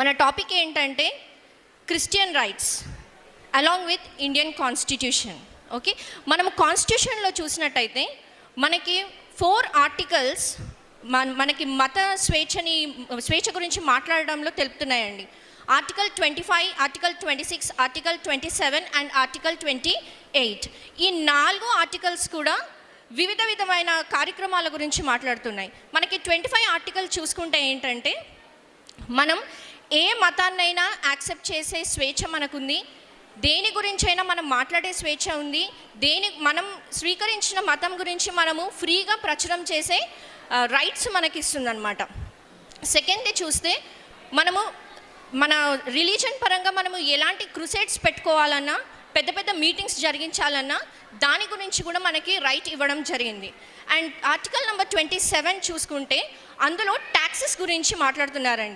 మన టాపిక్ ఏంటంటే Christian rights along with Indian constitution. Okay, మనము కాన్స్టిట్యూషన్లో చూసినట్టయితే మనకి 4 ఆర్టికల్స్ మనకి మత స్వేచ్ఛ గురించి మాట్లాడడంలో తెలుపుతున్నాయండి. Article 25, article 26, article 27 and article 28. ఈ 4 ఆర్టికల్స్ కూడా వివిధమైన కార్యక్రమాల గురించి మాట్లాడుతున్నాయి. మనకి 25 ఆర్టికల్ చూసుకుంటే ఏంటంటే, మనం ఏ మతాన్నైనా యాక్సెప్ట్ చేసే స్వేచ్ఛ మనకుంది, దేని గురించైనా మనం మాట్లాడే స్వేచ్ఛ ఉంది, మనం స్వీకరించిన మతం గురించి మనము ఫ్రీగా ప్రచురం చేసే రైట్స్ మనకిస్తుందన్నమాట. సెకండ్ది చూస్తే, మనము మన రిలీజన్ పరంగా మనము ఎలాంటి క్రూసేడ్స్ పెట్టుకోవాలన్నా, పెద్ద పెద్ద మీటింగ్స్ జరిగించాలన్నా దాని గురించి కూడా మనకి రైట్ ఇవ్వడం జరిగింది. అండ్ ఆర్టికల్ నెంబర్ 27 చూసుకుంటే అందులో ట్యాక్సెస్ గురించి మాట్లాడుతున్నారండి.